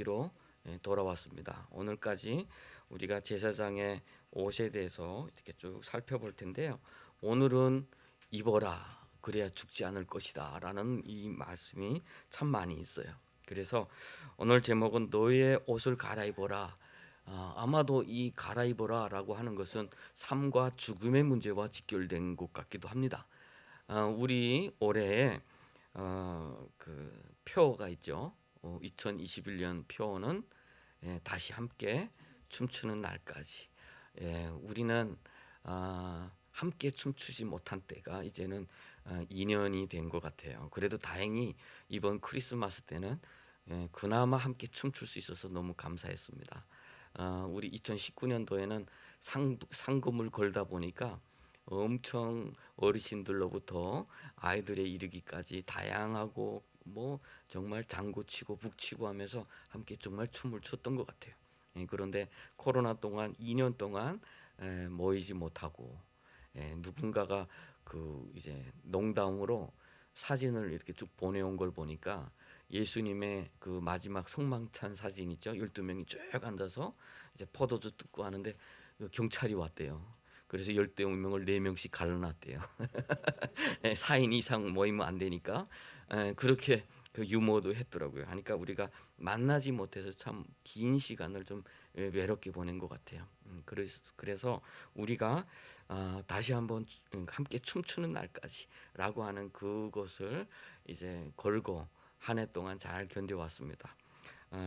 읽기로 돌아왔습니다. 오늘까지 우리가 제사장의 옷에 대해서 이렇게 쭉 살펴볼 텐데요. 오늘은 입어라 그래야 죽지 않을 것이다 라는 이 말씀이 참 많이 있어요. 그래서 오늘 제목은 너의 옷을 갈아입어라. 아마도 이 갈아입어라 라고 하는 것은 삶과 죽음의 문제와 직결된 것 같기도 합니다. 우리 올해에 그 표어가 있죠. 2021년 표어는 다시 함께 춤추는 날까지. 우리는 함께 춤추지 못한 때가 이제는 2년이 된 것 같아요. 그래도 다행히 이번 크리스마스 때는 그나마 함께 춤출 수 있어서 너무 감사했습니다. 우리 2019년도에는 상금을 걸다 보니까 엄청 어르신들로부터 아이들에 이르기까지 다양하고 뭐 정말 장구치고 북치고 하면서 함께 정말 춤을 췄던 것 같아요. 그런데 코로나 동안 2년 동안 모이지 못하고 누군가가 그 이제 농담으로 사진을 이렇게 쭉 보내온 걸 보니까 예수님의 그 마지막 성망찬 사진 있죠. 12명이 쭉 앉아서 이제 포도주 뜯고 하는데 경찰이 왔대요. 그래서 12명을 4명씩 갈라놨대요. 4인 이상 모이면 안 되니까 그렇게 그 유머도 했더라고요. 그러니까 우리가 만나지 못해서 참 긴 시간을 좀 외롭게 보낸 것 같아요. 그래서 우리가 다시 한번 함께 춤추는 날까지라고 하는 그것을 이제 걸고 한 해 동안 잘 견뎌왔습니다.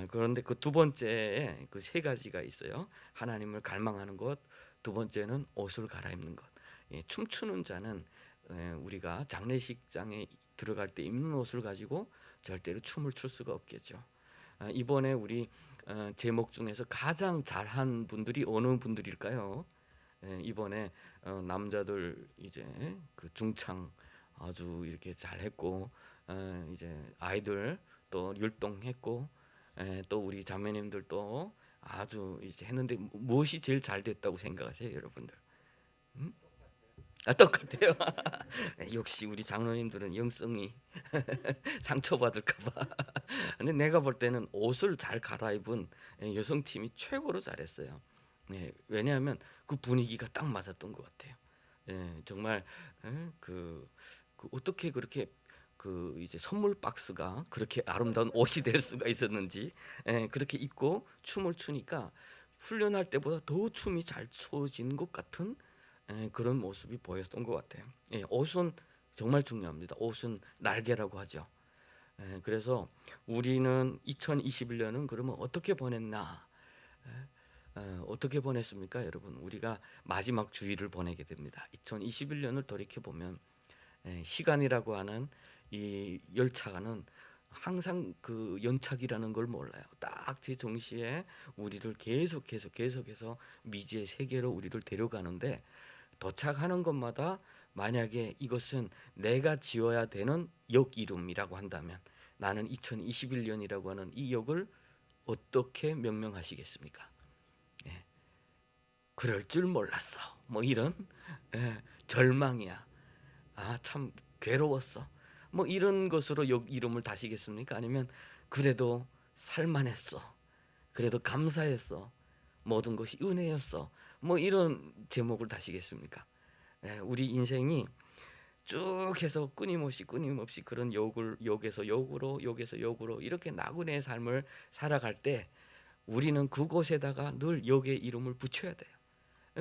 그런데 그 두 번째에 그 세 가지가 있어요. 하나님을 갈망하는 것, 두 번째는 옷을 갈아입는 것. 춤추는 자는 우리가 장례식장에 들어갈 때 입는 옷을 가지고 절대로 춤을 출 수가 없겠죠. 이번에 우리 제목 중에서 가장 잘한 분들이 어느 분들일까요? 이번에 남자들 이제 그 중창 아주 이렇게 잘했고 이제 아이들 또 율동했고 또 우리 자매님들도 아주 이제 했는데 무엇이 제일 잘 됐다고 생각하세요, 여러분들? 음? 똑같아요. 역시 우리 장로님들은 영성이 상처받을까봐. 근데 내가 볼 때는 옷을 잘 갈아입은 여성팀이 최고로 잘했어요. 왜냐하면 그 분위기가 딱 맞았던 것 같아요. 정말 그 어떻게 그렇게 그 이제 선물 박스가 그렇게 아름다운 옷이 될 수가 있었는지 그렇게 입고 춤을 추니까 훈련할 때보다 더 춤이 잘 추어진 것 같은 그런 모습이 보였던 것 같아요. 옷은 정말 중요합니다. 옷은 날개라고 하죠. 그래서 우리는 2021년은 그러면 어떻게 보냈나? 어떻게 보냈습니까, 여러분? 우리가 마지막 주일을 보내게 됩니다. 2021년을 돌이켜 보면 시간이라고 하는 이 열차가는 항상 그 연착이라는 걸 몰라요. 딱 제 정시에 우리를 계속해서 미지의 세계로 우리를 데려가는데 도착하는 것마다 만약에 이것은 내가 지어야 되는 역 이름이라고 한다면 나는 2021년이라고 하는 이 역을 어떻게 명명하시겠습니까? 예, 그럴 줄 몰랐어. 뭐 이런 절망이야. 참 괴로웠어. 뭐 이런 것으로 역 이름을 다시겠습니까? 아니면 그래도 살만했어. 그래도 감사했어. 모든 것이 은혜였어. 뭐 이런 제목을 다시겠습니까? 우리 인생이 쭉 해서 끊임없이 그런 역에서 역으로 이렇게 나그네의 삶을 살아갈 때 우리는 그곳에다가 늘 역의 이름을 붙여야 돼요.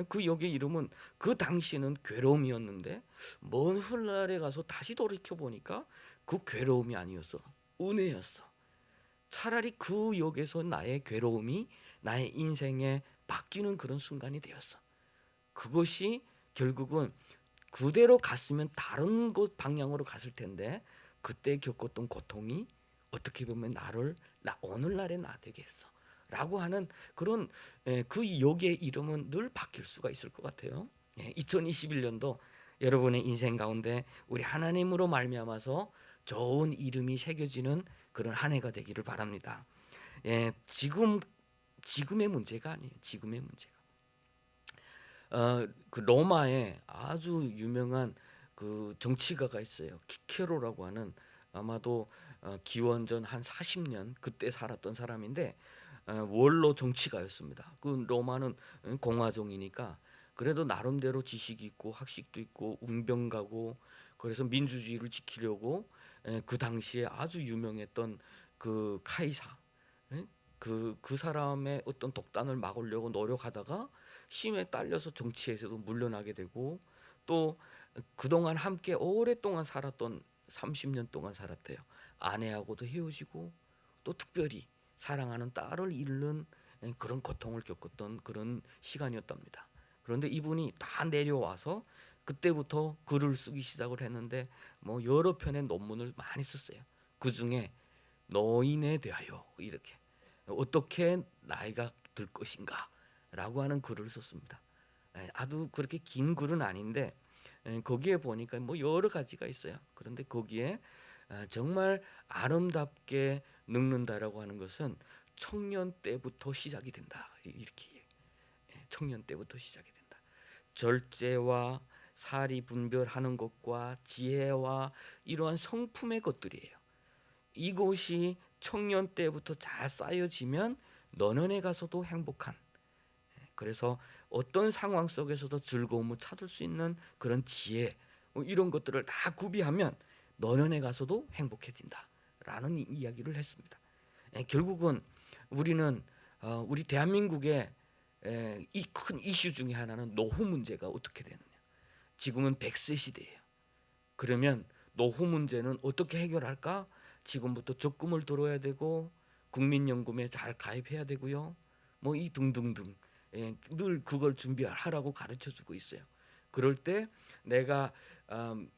그 역의 이름은 그 당시는 괴로움이었는데 먼 훗날에 가서 다시 돌이켜 보니까 그 괴로움이 아니었어. 은혜였어. 차라리 그 역에서 나의 괴로움이 나의 인생에 바뀌는 그런 순간이 되었어. 그것이 결국은 그대로 갔으면 다른 곳 방향으로 갔을 텐데 그때 겪었던 고통이 어떻게 보면 나 오늘날의 나 되게 했어 라고 하는 그런 그 역의 이름은 늘 바뀔 수가 있을 것 같아요. 2021년도 여러분의 인생 가운데 우리 하나님으로 말미암아서 좋은 이름이 새겨지는 그런 한 해가 되기를 바랍니다. 지금의 문제가 아니에요. 지금의 문제가 그 로마에 아주 유명한 그 정치가가 있어요. 키케로라고 하는 아마도 기원전 한 40년 그때 살았던 사람인데 원로 정치가였습니다. 그 로마는 공화정이니까 그래도 나름대로 지식이 있고 학식도 있고 웅변가고 그래서 민주주의를 지키려고 그 당시에 아주 유명했던 그 카이사 그 사람의 어떤 독단을 막으려고 노력하다가 힘에 딸려서 정치에서도 물러나게 되고 또 그동안 함께 오랫동안 살았던 30년 동안 살았대요. 아내하고도 헤어지고 또 특별히 사랑하는 딸을 잃는 그런 고통을 겪었던 그런 시간이었답니다. 그런데 이분이 다 내려와서 그때부터 글을 쓰기 시작을 했는데 뭐 여러 편의 논문을 많이 썼어요. 그 중에 노인에 대하여 이렇게 어떻게 나이가 들 것인가라고 하는 글을 썼습니다. 아주 그렇게 긴 글은 아닌데 거기에 보니까 뭐 여러 가지가 있어요. 그런데 거기에 정말 아름답게 늙는다라고 하는 것은 청년 때부터 시작이 된다. 이렇게 청년 때부터 시작이 된다. 절제와 사리 분별하는 것과 지혜와 이러한 성품의 것들이에요. 이것이 청년 때부터 잘 쌓여지면 노년에 가서도 행복한 그래서 어떤 상황 속에서도 즐거움을 찾을 수 있는 그런 지혜 이런 것들을 다 구비하면 노년에 가서도 행복해진다라는 이야기를 했습니다. 결국은 우리는 우리 대한민국의 이 큰 이슈 중에 하나는 노후 문제가 어떻게 되느냐. 지금은 100세 시대예요. 그러면 노후 문제는 어떻게 해결할까? 지금부터 적금을 들어야 되고 국민연금에 잘 가입해야 되고요. 뭐 이 등등등 늘 그걸 준비하라고 가르쳐주고 있어요. 그럴 때 내가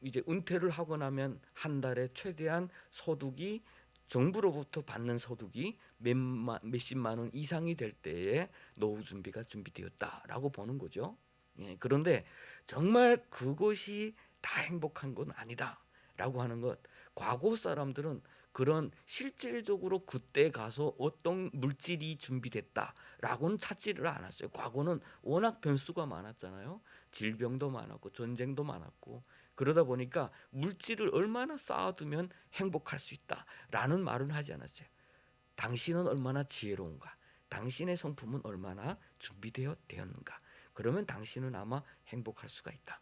이제 은퇴를 하고 나면 한 달에 최대한 소득이 정부로부터 받는 소득이 몇십만 원 이상이 될 때에 노후 준비가 준비되었다라고 보는 거죠. 그런데 정말 그것이 다 행복한 건 아니다라고 하는 것. 과거 사람들은 그런 실질적으로 그때 가서 어떤 물질이 준비됐다라고는 찾지를 않았어요. 과거는 워낙 변수가 많았잖아요. 질병도 많았고 전쟁도 많았고 그러다 보니까 물질을 얼마나 쌓아두면 행복할 수 있다라는 말은 하지 않았어요. 당신은 얼마나 지혜로운가, 당신의 성품은 얼마나 준비되어 되었는가. 그러면 당신은 아마 행복할 수가 있다.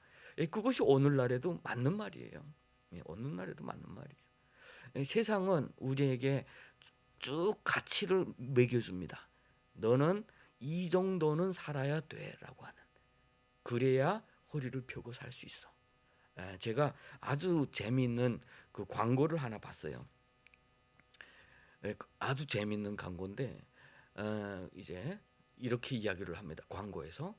그것이 오늘날에도 맞는 말이에요. 오늘날에도 맞는 말이에요. 세상은 우리에게 쭉 가치를 매겨줍니다. 너는 이 정도는 살아야 돼라고 하는. 그래야 허리를 펴고 살 수 있어. 제가 아주 재미있는 그 광고를 하나 봤어요. 아주 재미있는 광고인데 이제 이렇게 이야기를 합니다. 광고에서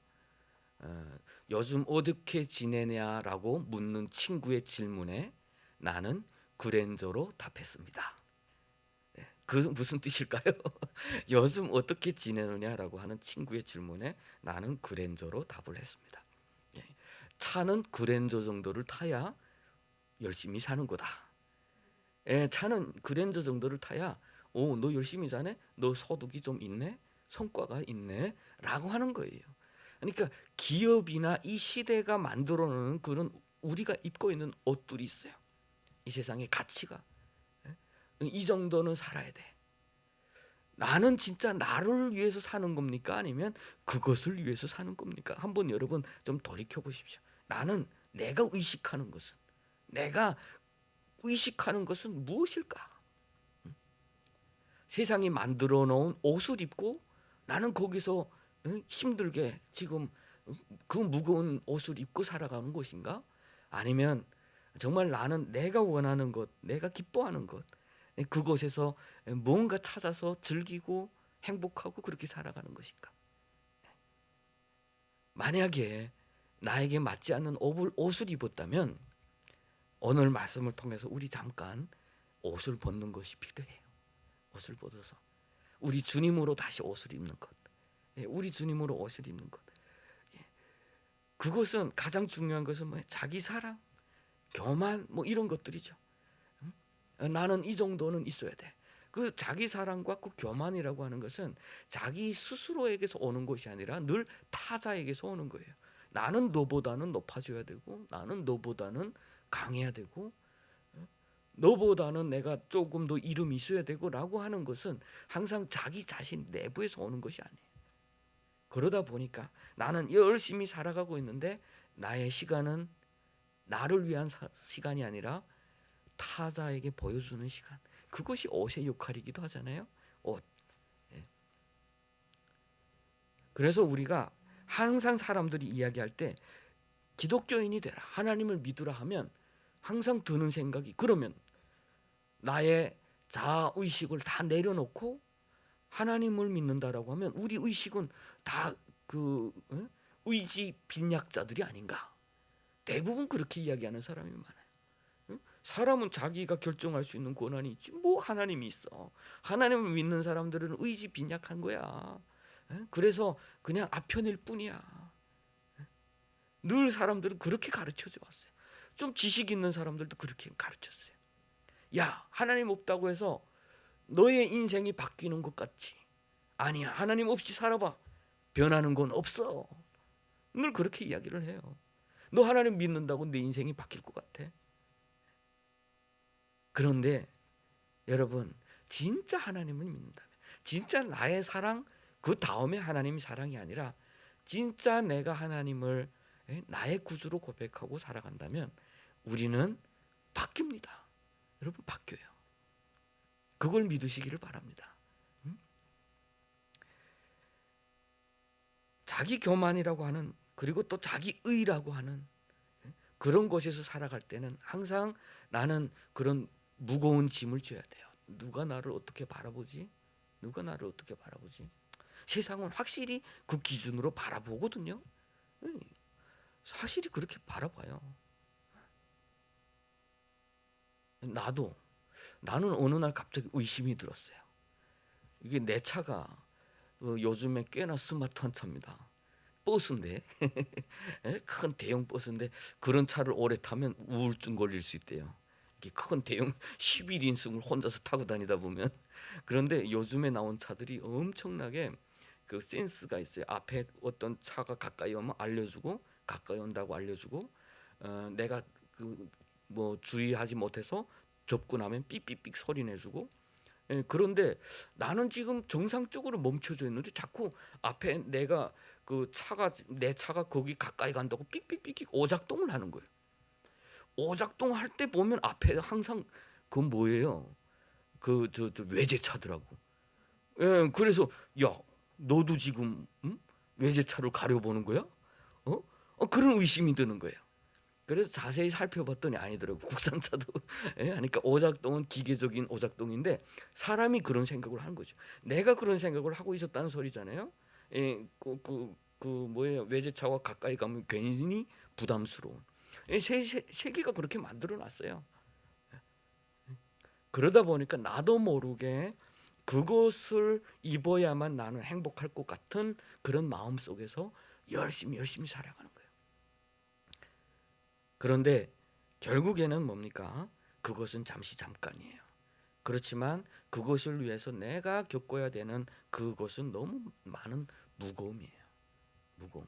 요즘 어떻게 지내냐라고 묻는 친구의 질문에 나는 그랜저로 답했습니다. 그 무슨 뜻일까요? 요즘 어떻게 지내느냐라고 하는 친구의 질문에 나는 그랜저로 답을 했습니다. 차는 그랜저 정도를 타야 열심히 사는 거다. 차는 그랜저 정도를 타야 너 열심히 사네? 너 소득이 좀 있네? 성과가 있네? 라고 하는 거예요. 그러니까 기업이나 이 시대가 만들어 놓은 그런 우리가 입고 있는 옷들이 있어요. 이 세상의 가치가 이 정도는 살아야 돼. 나는 진짜 나를 위해서 사는 겁니까? 아니면 그것을 위해서 사는 겁니까? 한번 여러분 좀 돌이켜 보십시오. 나는 내가 의식하는 것은 무엇일까? 세상이 만들어 놓은 옷을 입고 나는 거기서 힘들게 지금 그 무거운 옷을 입고 살아가는 것인가? 아니면 정말 나는 내가 원하는 것, 내가 기뻐하는 것, 그곳에서 뭔가 찾아서 즐기고 행복하고 그렇게 살아가는 것인가? 만약에 나에게 맞지 않는 옷을 입었다면 오늘 말씀을 통해서 우리 잠깐 옷을 벗는 것이 필요해요. 옷을 벗어서 우리 주님으로 다시 옷을 입는 것. 우리 주님으로 옷을 입는 것. 그것은 가장 중요한 것은 뭐예요? 자기 사랑, 교만 뭐 이런 것들이죠. 나는 이 정도는 있어야 돼. 그 자기 사랑과 그 교만이라고 하는 것은 자기 스스로에게서 오는 것이 아니라 늘 타자에게서 오는 거예요. 나는 너보다는 높아져야 되고 나는 너보다는 강해야 되고 너보다는 내가 조금 더 이름이 있어야 되고라고 하는 것은 항상 자기 자신 내부에서 오는 것이 아니에요. 그러다 보니까 나는 열심히 살아가고 있는데 나의 시간은 나를 위한 시간이 아니라 타자에게 보여주는 시간. 그것이 옷의 역할이기도 하잖아요. 옷. 예. 그래서 우리가 항상 사람들이 이야기할 때 기독교인이 되라, 하나님을 믿으라 하면 항상 드는 생각이, 그러면 나의 자아 의식을 다 내려놓고 하나님을 믿는다라고 하면 우리 의식은 다 의지 빈약자들이 아닌가. 대부분 그렇게 이야기하는 사람이 많아요. 사람은 자기가 결정할 수 있는 권한이 있지, 뭐 하나님이 있어. 하나님을 믿는 사람들은 의지 빈약한 거야. 그래서 그냥 아편일 뿐이야. 늘 사람들은 그렇게 가르쳐져 왔어요. 좀 지식 있는 사람들도 그렇게 가르쳤어요. 야, 하나님 없다고 해서 너의 인생이 바뀌는 것 같지? 아니야, 하나님 없이 살아봐. 변하는 건 없어. 늘 그렇게 이야기를 해요. 너 하나님 믿는다고 내 인생이 바뀔 것 같아? 그런데 여러분, 진짜 하나님을 믿는다면, 진짜 나의 사랑, 그 다음에 하나님이 사랑이 아니라 진짜 내가 하나님을 나의 구주로 고백하고 살아간다면 우리는 바뀝니다. 여러분, 바뀌어요. 그걸 믿으시기를 바랍니다. 자기 교만이라고 하는, 그리고 또 자기 의라고 하는 그런 곳에서 살아갈 때는 항상 나는 그런 무거운 짐을 져야 돼요. 누가 나를 어떻게 바라보지? 누가 나를 어떻게 바라보지? 세상은 확실히 그 기준으로 바라보거든요. 사실이 그렇게 바라봐요. 나는 어느 날 갑자기 의심이 들었어요. 이게 내 차가 요즘에 꽤나 스마트한 차입니다. 버스인데 큰 대형 버스인데 그런 차를 오래 타면 우울증 걸릴 수 있대요. 이게 큰 대형 11인승을 혼자서 타고 다니다 보면. 그런데 요즘에 나온 차들이 엄청나게 그 센스가 있어요. 앞에 어떤 차가 가까이 오면 알려주고, 가까이 온다고 알려주고, 내가 그 뭐 주의하지 못해서 접근하면 삐삐삐 소리 내주고. 그런데 나는 지금 정상적으로 멈춰져 있는데 자꾸 앞에 내가 내 차가 거기 가까이 간다고 삑삑삑 오작동을 하는 거예요. 오작동 할 때 보면 앞에 항상 그 뭐예요? 저 외제차더라고. 그래서 야, 너도 지금 외제차를 가려보는 거야? 그런 의심이 드는 거예요. 그래서 자세히 살펴봤더니 아니더라고. 국산차도. 그러니까 오작동은 기계적인 오작동인데 사람이 그런 생각을 하는 거죠. 내가 그런 생각을 하고 있었다는 소리잖아요. 뭐예요? 외제차와 가까이 가면 괜히 부담스러운. 세계가 그렇게 만들어놨어요. 그러다 보니까 나도 모르게 그것을 입어야만 나는 행복할 것 같은 그런 마음 속에서 열심히 살아가는 거예요. 그런데 결국에는 뭡니까? 그것은 잠깐이에요. 그렇지만 그것을 위해서 내가 겪어야 되는 그것은 너무 많은 무거움이에요. 무거움.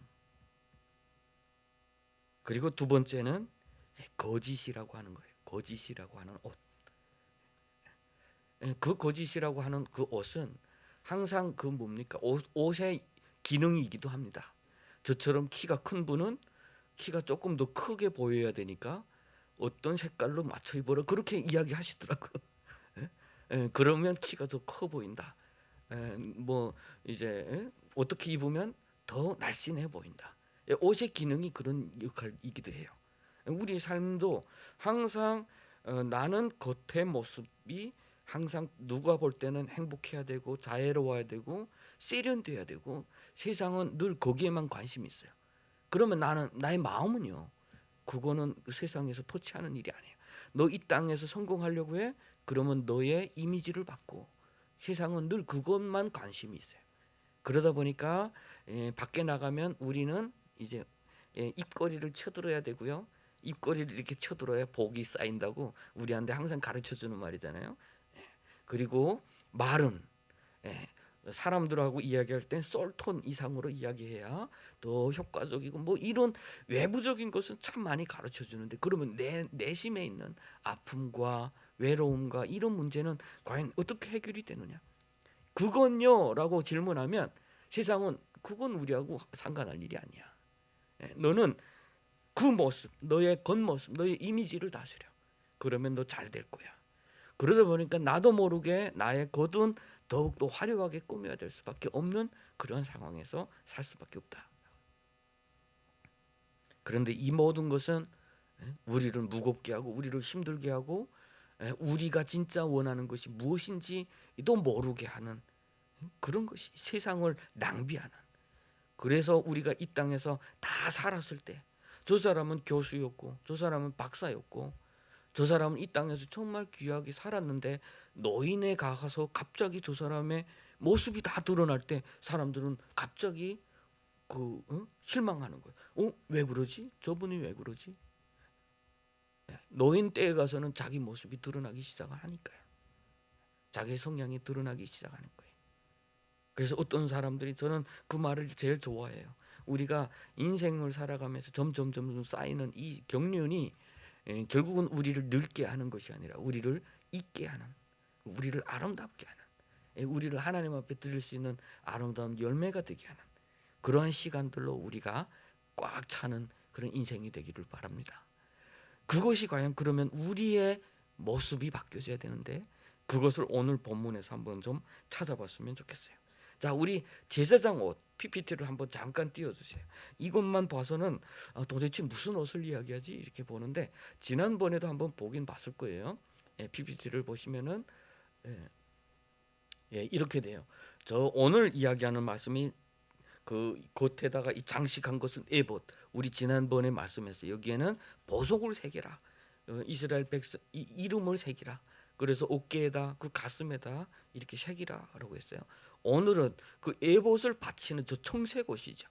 그리고 두 번째는 거짓이라고 하는 거예요. 거짓이라고 하는 옷. 그 거짓이라고 하는 그 옷은 항상 그 뭡니까? 옷의 기능이기도 합니다. 저처럼 키가 큰 분은 키가 조금 더 크게 보여야 되니까 어떤 색깔로 맞춰 입어라, 그렇게 이야기하시더라고요. 그러면 키가 더 커 보인다. 뭐 이제 어떻게 입으면 더 날씬해 보인다. 옷의 기능이 그런 역할이기도 해요. 우리 삶도 항상 나는 겉의 모습이 항상 누가 볼 때는 행복해야 되고 자애로워야 되고 세련돼야 되고, 세상은 늘 거기에만 관심이 있어요. 그러면 나의 마음은요, 그거는 세상에서 터치하는 일이 아니에요. 너 이 땅에서 성공하려고 해? 그러면 너의 이미지를 받고, 세상은 늘 그것만 관심이 있어요. 그러다 보니까 밖에 나가면 우리는 이제 입꼬리를 쳐들어야 되고요. 입꼬리를 이렇게 쳐들어야 복이 쌓인다고 우리한테 항상 가르쳐주는 말이잖아요. 그리고 말은 사람들하고 이야기할 땐 썰톤 이상으로 이야기해야 더 효과적이고, 뭐 이런 외부적인 것은 참 많이 가르쳐 주는데, 그러면 내 내심에 있는 아픔과 외로움과 이런 문제는 과연 어떻게 해결이 되느냐? 그건요 라고 질문하면 세상은 그건 우리하고 상관할 일이 아니야. 너는 그 모습, 너의 겉모습, 너의 이미지를 다스려. 그러면 너 잘 될 거야. 그러다 보니까 나도 모르게 나의 겉은 더욱더 화려하게 꾸며야 될 수밖에 없는 그런 상황에서 살 수밖에 없다. 그런데 이 모든 것은 우리를 무겁게 하고 우리를 힘들게 하고 우리가 진짜 원하는 것이 무엇인지도 모르게 하는 그런 것이 세상을 낭비하는. 그래서 우리가 이 땅에서 다 살았을 때 저 사람은 교수였고 저 사람은 박사였고 저 사람은 이 땅에서 정말 귀하게 살았는데 노인에 가서 갑자기 저 사람의 모습이 다 드러날 때 사람들은 갑자기 실망하는 거예요. 왜 그러지? 저분이 왜 그러지? 노인 때에 가서는 자기 모습이 드러나기 시작하니까요. 자기의 성향이 드러나기 시작하는 거예요. 그래서 어떤 사람들이 저는 그 말을 제일 좋아해요. 우리가 인생을 살아가면서 점점 쌓이는 이 경륜이 결국은 우리를 늙게 하는 것이 아니라 우리를 있게 하는, 우리를 아름답게 하는, 우리를 하나님 앞에 드릴 수 있는 아름다운 열매가 되게 하는 그러한 시간들로 우리가 꽉 차는 그런 인생이 되기를 바랍니다. 그것이 과연 그러면 우리의 모습이 바뀌어져야 되는데 그것을 오늘 본문에서 한번 좀 찾아봤으면 좋겠어요. 자, 우리 제사장 옷 PPT를 한번 잠깐 띄워주세요. 이것만 봐서는 도대체 무슨 옷을 이야기하지 이렇게 보는데 지난번에도 한번 보긴 봤을 거예요. PPT를 보시면은 이렇게 돼요. 저 오늘 이야기하는 말씀이 그 겉에다가 이 장식한 것은 에봇. 우리 지난번에 말씀했어요. 여기에는 보석을 새기라. 이스라엘 백성 이 이름을 새기라. 그래서 어깨에다 그 가슴에다 이렇게 새기라라고 했어요. 오늘은 그 에봇을 받치는 저 청색 옷이죠.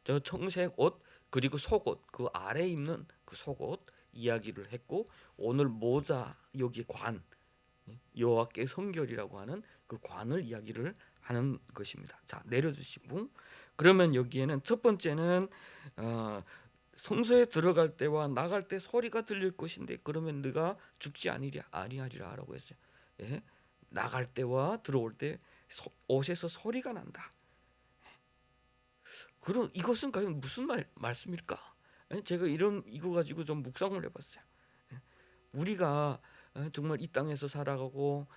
저 청색 옷 그리고 속옷 그 아래 입는 그 속옷 이야기를 했고 오늘 모자 여기 관 여호와께 성결이라고 하는 그 관을 이야기를 하는 것입니다. 자, 내려주시고 그러면 여기에는 첫 번째는 성소에 들어갈 때와 나갈 때 소리가 들릴 것인데 그러면 네가 죽지 아니하리라라고 했어요. 나갈 때와 들어올 때 옷에서 소리가 난다. 그럼 이것은 과연 무슨 말씀일까? 제가 이거 가지고 좀 묵상을 해봤어요. 우리가 정말 이 땅에서 살아가고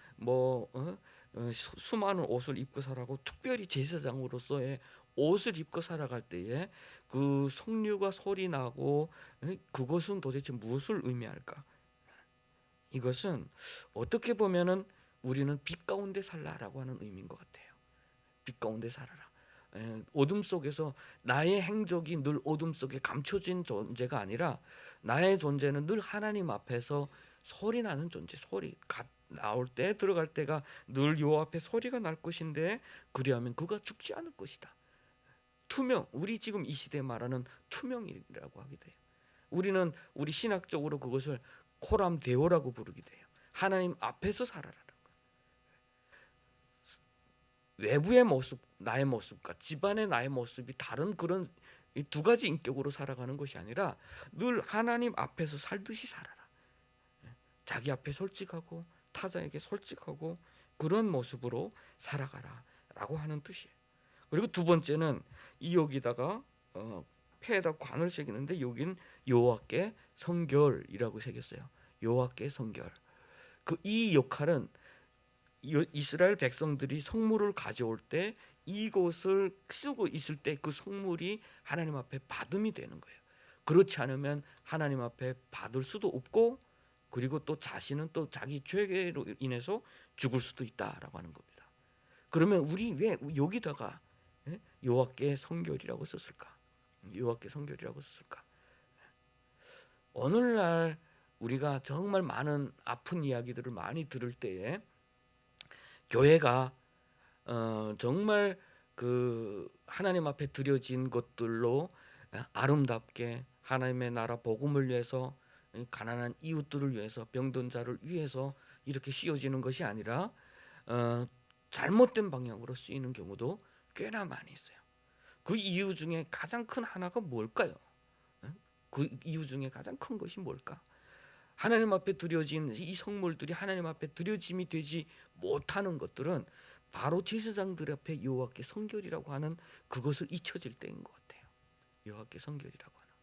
수많은 옷을 입고 살아가고 특별히 제사장으로서의 옷을 입고 살아갈 때에 그 석류가 소리 나고 그것은 도대체 무엇을 의미할까? 이것은 어떻게 보면은 우리는 빛 가운데 살라라고 하는 의미인 것 같아요. 빛 가운데 살아라. 어둠 속에서 나의 행적이 늘 어둠 속에 감춰진 존재가 아니라 나의 존재는 늘 하나님 앞에서 소리 나는 존재. 소리 나올 때 들어갈 때가 늘 요 앞에 소리가 날 것인데 그리하면 그가 죽지 않을 것이다. 투명. 우리 지금 이 시대에 말하는 투명이라고 하게 돼요. 우리는 우리 신학적으로 그것을 코람 데오라고 부르게 돼요. 하나님 앞에서 살아라. 외부의 모습, 나의 모습과 집안의 나의 모습이 다른 그런 두 가지 인격으로 살아가는 것이 아니라 늘 하나님 앞에서 살듯이 살아라. 자기 앞에 솔직하고 타자에게 솔직하고 그런 모습으로 살아가라 라고 하는 뜻이에요. 그리고 두 번째는 이 여기다가 폐에다 관을 새기는데 여긴 여호와께 성결이라고 새겼어요. 여호와께 성결. 그 이 역할은 이스라엘 백성들이 성물을 가져올 때 이것을 쓰고 있을 때 그 성물이 하나님 앞에 받음이 되는 거예요. 그렇지 않으면 하나님 앞에 받을 수도 없고 그리고 또 자신은 또 자기 죄로 인해서 죽을 수도 있다라고 하는 겁니다. 그러면 우리 왜 여기다가 여호와께 성결이라고 썼을까? 여호와께 성결이라고 썼을까? 오늘날 우리가 정말 많은 아픈 이야기들을 많이 들을 때에 교회가 정말 그 하나님 앞에 드려진 것들로 아름답게 하나님의 나라 복음을 위해서 가난한 이웃들을 위해서 병든 자를 위해서 이렇게 씌워지는 것이 아니라 잘못된 방향으로 쓰이는 경우도 꽤나 많이 있어요. 그 이유 중에 가장 큰 하나가 뭘까요? 그 이유 중에 가장 큰 것이 뭘까? 하나님 앞에 드려진 이 성물들이 하나님 앞에 드려짐이 되지 못하는 것들은 바로 제사장들 앞에 여호와께 성결이라고 하는 그것을 잊혀질 때인 것 같아요. 여호와께 성결이라고 하는.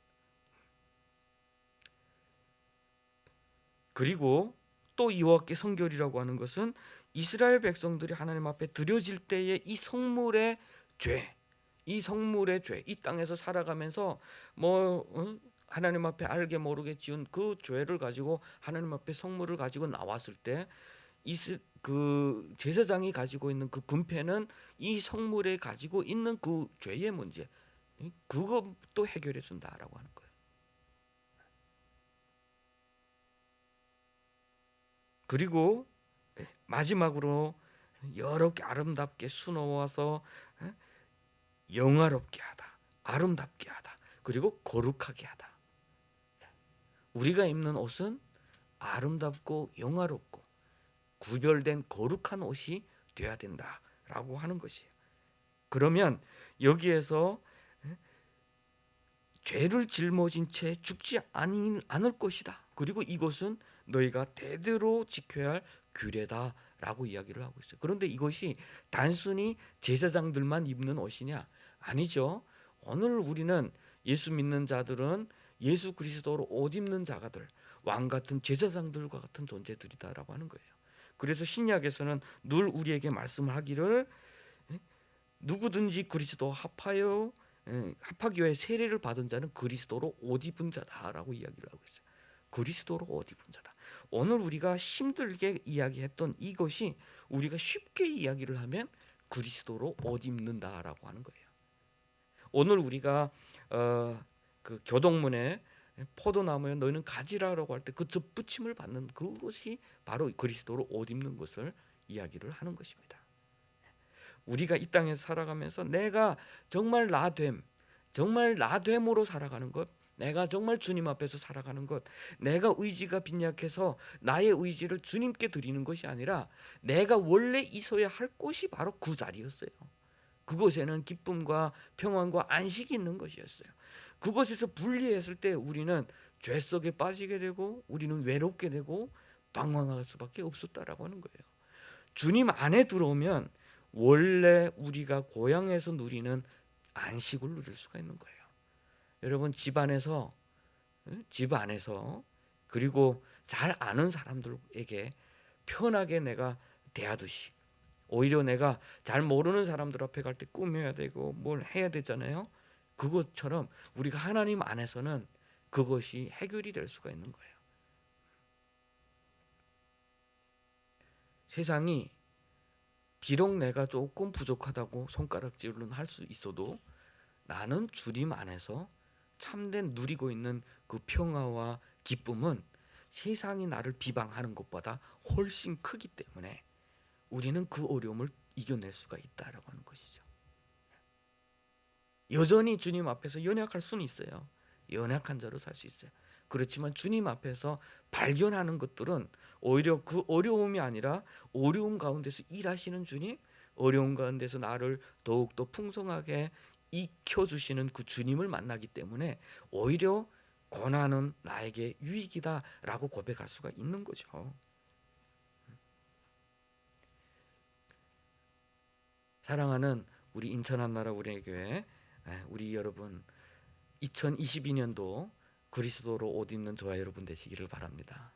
그리고 또 여호와께 성결이라고 하는 것은 이스라엘 백성들이 하나님 앞에 드려질 때의 이 성물의 죄, 이 성물의 죄, 이 땅에서 살아가면서 하나님 앞에 알게 모르게 지은 그 죄를 가지고 하나님 앞에 성물을 가지고 나왔을 때 그 제사장이 가지고 있는 그 금패는 이 성물에 가지고 있는 그 죄의 문제, 그것도 해결해 준다라고 하는 거예요. 그리고 마지막으로 여롭게 아름답게 수놓아서 영화롭게 하다, 아름답게 하다, 그리고 거룩하게 하다. 우리가 입는 옷은 아름답고 영화롭고 구별된 거룩한 옷이 돼야 된다라고 하는 것이에요. 그러면 여기에서 죄를 짊어진 채 죽지 않을 것이다. 그리고 이것은 너희가 대대로 지켜야 할 규례다라고 이야기를 하고 있어요. 그런데 이것이 단순히 제사장들만 입는 옷이냐? 아니죠. 오늘 우리는 예수 믿는 자들은 예수 그리스도로 옷 입는 자가들, 왕 같은 제사장들과 같은 존재들이다라고 하는 거예요. 그래서 신약에서는 늘 우리에게 말씀하기를 누구든지 그리스도 합하여 합하기 위해 세례를 받은 자는 그리스도로 옷 입은 자다라고 이야기를 하고 있어요. 그리스도로 옷 입은 자다. 오늘 우리가 힘들게 이야기했던 이것이 우리가 쉽게 이야기를 하면 그리스도로 옷 입는다라고 하는 거예요. 오늘 우리가 그 교동문에 포도나무에 너희는 가지라라고 할 때 그 접붙임을 받는 그것이 바로 그리스도로 옷 입는 것을 이야기를 하는 것입니다. 우리가 이 땅에서 살아가면서 내가 정말 정말 나됨으로 살아가는 것, 내가 정말 주님 앞에서 살아가는 것, 내가 의지가 빈약해서 나의 의지를 주님께 드리는 것이 아니라 내가 원래 있어야 할 곳이 바로 그 자리였어요. 그곳에는 기쁨과 평안과 안식이 있는 것이었어요. 그곳에서 분리했을 때 우리는 죄 속에 빠지게 되고 우리는 외롭게 되고 방황할 수밖에 없었다라고 하는 거예요. 주님 안에 들어오면 원래 우리가 고향에서 누리는 안식을 누릴 수가 있는 거예요. 여러분 집 안에서 그리고 잘 아는 사람들에게 편하게 내가 대하듯이 오히려 내가 잘 모르는 사람들 앞에 갈 때 꾸며야 되고 뭘 해야 되잖아요. 그것처럼 우리가 하나님 안에서는 그것이 해결이 될 수가 있는 거예요. 세상이 비록 내가 조금 부족하다고 손가락질은 할 수 있어도 나는 주님 안에서 참된 누리고 있는 그 평화와 기쁨은 세상이 나를 비방하는 것보다 훨씬 크기 때문에 우리는 그 어려움을 이겨낼 수가 있다라고 하는 것이죠. 여전히 주님 앞에서 연약할 수는 있어요. 연약한 자로 살 수 있어요. 그렇지만 주님 앞에서 발견하는 것들은 오히려 그 어려움이 아니라 어려움 가운데서 일하시는 주님, 어려움 가운데서 나를 더욱더 풍성하게 익혀주시는 그 주님을 만나기 때문에 오히려 고난은 나에게 유익이다라고 고백할 수가 있는 거죠. 사랑하는 우리 인천 한나라 우리교회 우리 여러분 2022년도 그리스도로 옷 입는 저와 여러분 되시기를 바랍니다.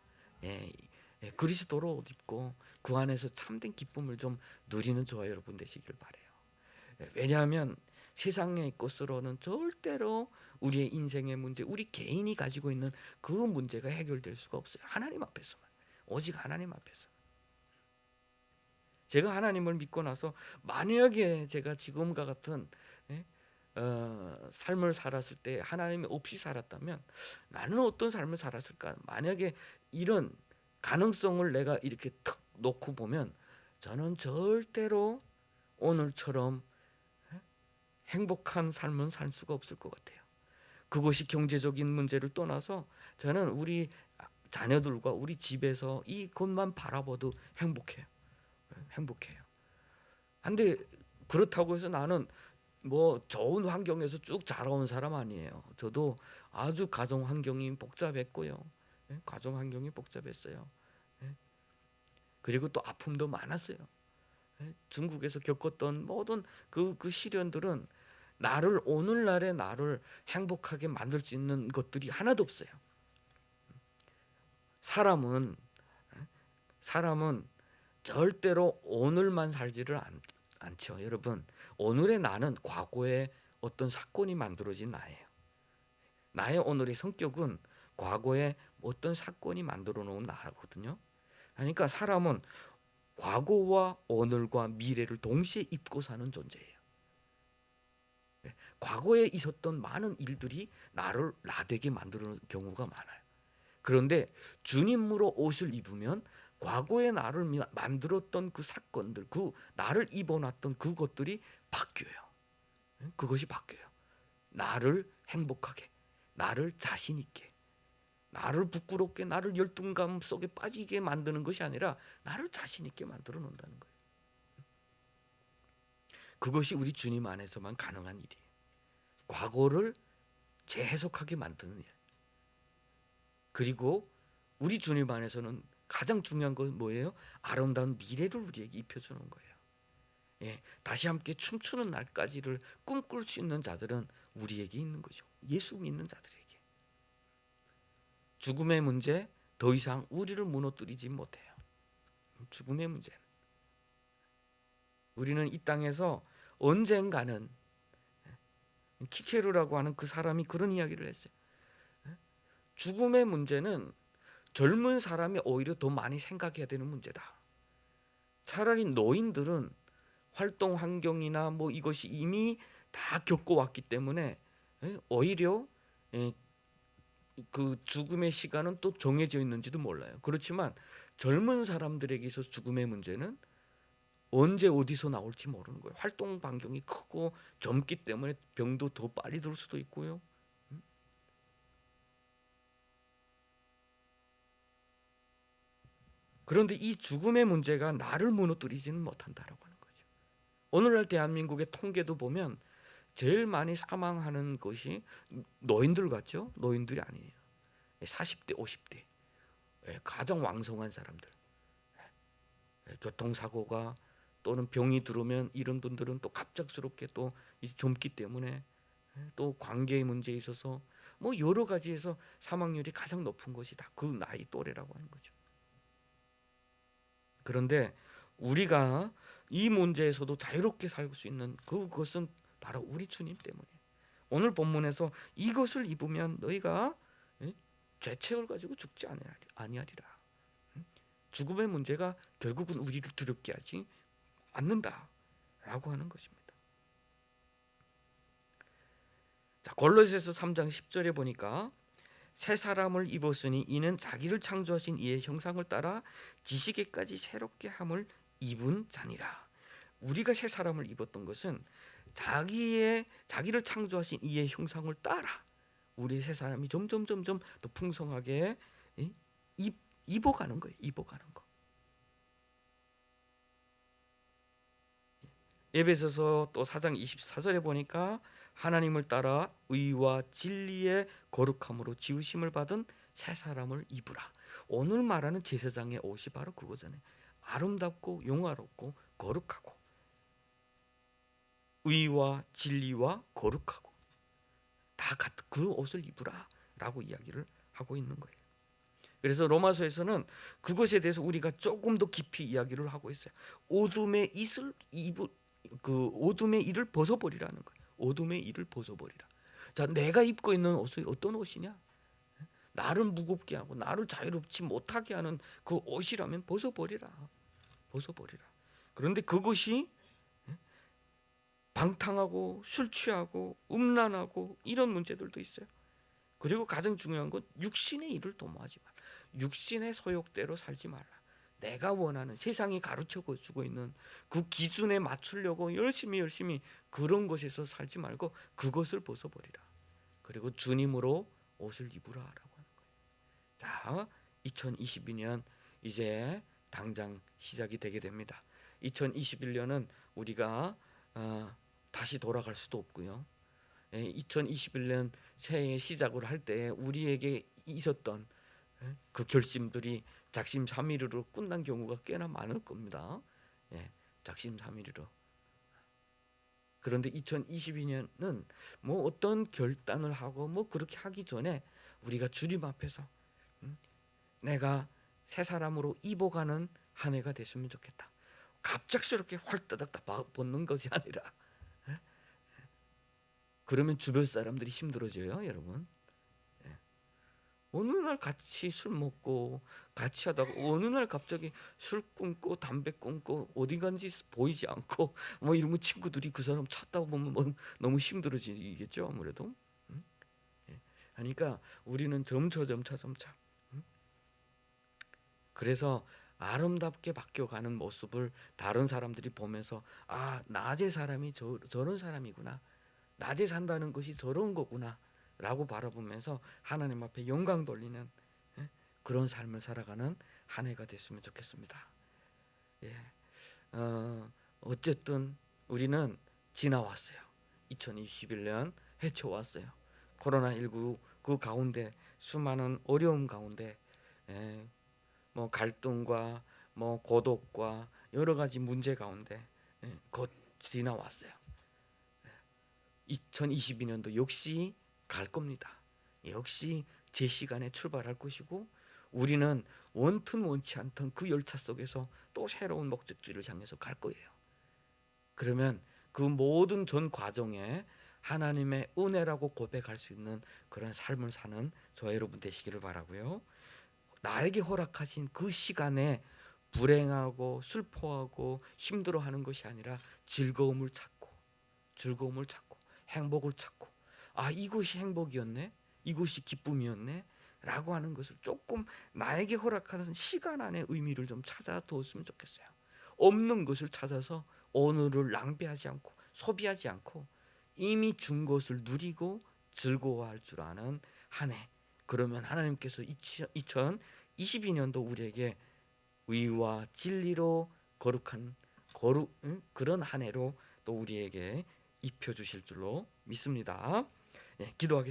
그리스도로 옷 입고 그 안에서 참된 기쁨을 좀 누리는 저와 여러분 되시기를 바라요. 왜냐하면 세상의 것으로는 절대로 우리의 인생의 문제, 우리 개인이 가지고 있는 그 문제가 해결될 수가 없어요. 하나님 앞에서만, 오직 하나님 앞에서. 제가 하나님을 믿고 나서 만약에 제가 지금과 같은 삶을 살았을 때 하나님이 없이 살았다면 나는 어떤 삶을 살았을까? 만약에 이런 가능성을 내가 이렇게 탁 놓고 보면 저는 절대로 오늘처럼 행복한 삶은 살 수가 없을 것 같아요. 그것이 경제적인 문제를 떠나서 저는 우리 자녀들과 우리 집에서 이것만 바라봐도 행복해요. 근데 그렇다고 해서 나는 뭐 좋은 환경에서 쭉 자라온 사람 아니에요. 저도 아주 가정 환경이 복잡했고요. 가정 환경이 복잡했어요. 그리고 또 아픔도 많았어요. 중국에서 겪었던 모든 그 시련들은 오늘날의 나를 행복하게 만들 수 있는 것들이 하나도 없어요. 사람은 절대로 오늘만 살지를 않죠. 여러분, 오늘의 나는 과거에 어떤 사건이 만들어진 나예요. 나의 오늘의 성격은 과거에 어떤 사건이 만들어 놓은 나거든요. 그러니까 사람은 과거와 오늘과 미래를 동시에 입고 사는 존재예요. 과거에 있었던 많은 일들이 나를 나되게 만드는 경우가 많아요. 그런데 주님으로 옷을 입으면 과거의 나를 만들었던 그 사건들, 그 나를 입어놨던 그것들이 바뀌어요. 그것이 바뀌어요. 나를 행복하게, 나를 자신 있게, 나를 부끄럽게, 나를 열등감 속에 빠지게 만드는 것이 아니라 나를 자신 있게 만들어 놓는다는 거예요. 그것이 우리 주님 안에서만 가능한 일이에요. 과거를 재해석하게 만드는 일. 그리고 우리 주님 안에서는 가장 중요한 건 뭐예요? 아름다운 미래를 우리에게 입혀주는 거예요. 다시 함께 춤추는 날까지를 꿈꿀 수 있는 자들은 우리에게 있는 거죠. 예수 믿는 자들에게. 죽음의 문제 더 이상 우리를 무너뜨리지 못해요. 죽음의 문제는 우리는 이 땅에서 언젠가는, 키케루라고 하는 그 사람이 그런 이야기를 했어요. 죽음의 문제는 젊은 사람이 오히려 더 많이 생각해야 되는 문제다. 차라리 노인들은 활동 환경이나 이것이 이미 다 겪어왔기 때문에 오히려 그 죽음의 시간은 또 정해져 있는지도 몰라요. 그렇지만 젊은 사람들에게 있어서 죽음의 문제는 언제 어디서 나올지 모르는 거예요. 활동 반경이 크고 젊기 때문에 병도 더 빨리 들 수도 있고요. 그런데 이 죽음의 문제가 나를 무너뜨리지는 못한다라고 하는 거죠. 오늘날 대한민국의 통계도 보면 제일 많이 사망하는 것이 노인들 같죠? 노인들이 아니에요. 40대, 50대 가장 왕성한 사람들. 교통사고가 또는 병이 들어오면 이런 분들은 또 갑작스럽게 또 젊기 때문에 또 관계의 문제에 있어서 여러 가지에서 사망률이 가장 높은 것이 다 그 나이 또래라고 하는 거죠. 그런데 우리가 이 문제에서도 자유롭게 살 수 있는 그것은 바로 우리 주님 때문이에요. 오늘 본문에서 이것을 입으면 너희가 죄책을 가지고 죽지 아니하리라. 죽음의 문제가 결국은 우리를 두렵게 하지 않는다라고 하는 것입니다. 자, 골로새서 3장 10절에 보니까 새 사람을 입었으니 이는 자기를 창조하신 이의 형상을 따라 지시기까지 새롭게 함을 입은 자니라. 우리가 새 사람을 입었던 것은 자기를 창조하신 이의 형상을 따라 우리의 새 사람이 점점 더 풍성하게 입어가는 거예요. 입어가는 거. 에베소서 또 4장 24절에 보니까 하나님을 따라 의와 진리의 거룩함으로 지으심을 받은 새 사람을 입으라. 오늘 말하는 제사장의 옷이 바로 그거잖아요. 아름답고 영화롭고 거룩하고 의와 진리와 거룩하고 다 같은 그 옷을 입으라라고 이야기를 하고 있는 거예요. 그래서 로마서에서는 그것에 대해서 우리가 조금 더 깊이 이야기를 하고 있어요. 어둠의 일을 벗어버리라는 거예요. 어둠의 일을 벗어버리라. 자, 내가 입고 있는 옷이 어떤 옷이냐? 나를 무겁게 하고 나를 자유롭지 못하게 하는 그 옷이라면 벗어버리라. 그런데 그것이 방탕하고 술 취하고 음란하고 이런 문제들도 있어요. 그리고 가장 중요한 건 육신의 일을 도모하지 마라. 육신의 소욕대로 살지 말라. 내가 원하는 세상이 가르쳐주고 있는 그 기준에 맞추려고 열심히 그런 것에서 살지 말고 그것을 벗어버리라. 그리고 주님으로 옷을 입으라라고 하는 거예요. 자, 2022년 이제 당장 시작이 되게 됩니다. 2021년은 우리가 다시 돌아갈 수도 없고요. 2021년 새해 시작을 할 때 우리에게 있었던 그 결심들이 작심삼일으로 끝난 경우가 꽤나 많을 겁니다. 작심삼일으로. 그런데 2022년은 뭐 어떤 결단을 하고 뭐 그렇게 하기 전에 우리가 주님 앞에서 내가 새 사람으로 입어가는 한 해가 됐으면 좋겠다. 갑작스럽게 활다닥 다 벗는 것이 아니라, 그러면 주변 사람들이 힘들어져요, 여러분. 어느 날 같이 술 먹고 같이 하다가 어느 날 갑자기 술 끊고 담배 끊고 어디 간지 보이지 않고 뭐 이러면 친구들이 그 사람 찾다 보면 뭐 너무 힘들어지겠죠, 아무래도. 그러니까 우리는 점차. 그래서 아름답게 바뀌어가는 모습을 다른 사람들이 보면서 낮의 사람이 저런 사람이구나, 낮에 산다는 것이 저런 거구나 라고 바라보면서 하나님 앞에 영광 돌리는 그런 삶을 살아가는 한 해가 됐으면 좋겠습니다. 어쨌든 우리는 지나왔어요. 2021년 헤쳐왔어요. 코로나19 그 가운데 수많은 어려움 가운데 뭐 갈등과 뭐 고독과 여러 가지 문제 가운데 곧 지나왔어요. 2022년도 역시 갈 겁니다. 역시 제 시간에 출발할 것이고 우리는 원튼 원치 않던 그 열차 속에서 또 새로운 목적지를 향해서 갈 거예요. 그러면 그 모든 전 과정에 하나님의 은혜라고 고백할 수 있는 그런 삶을 사는 저와 여러분 되시기를 바라고요. 나에게 허락하신 그 시간에 불행하고 슬퍼하고 힘들어하는 것이 아니라 즐거움을 찾고 행복을 찾고 이것이 행복이었네, 이것이 기쁨이었네 라고 하는 것을 조금 나에게 허락하는 시간 안에 의미를 좀 찾아두었으면 좋겠어요. 없는 것을 찾아서 오늘을 낭비하지 않고 소비하지 않고 이미 준 것을 누리고 즐거워할 줄 아는 한 해. 그러면 하나님께서 2022년도 우리에게 의와 진리로 거룩한 그런 한 해로 또 우리에게 입혀 주실 줄로 믿습니다. 기도하겠습니다.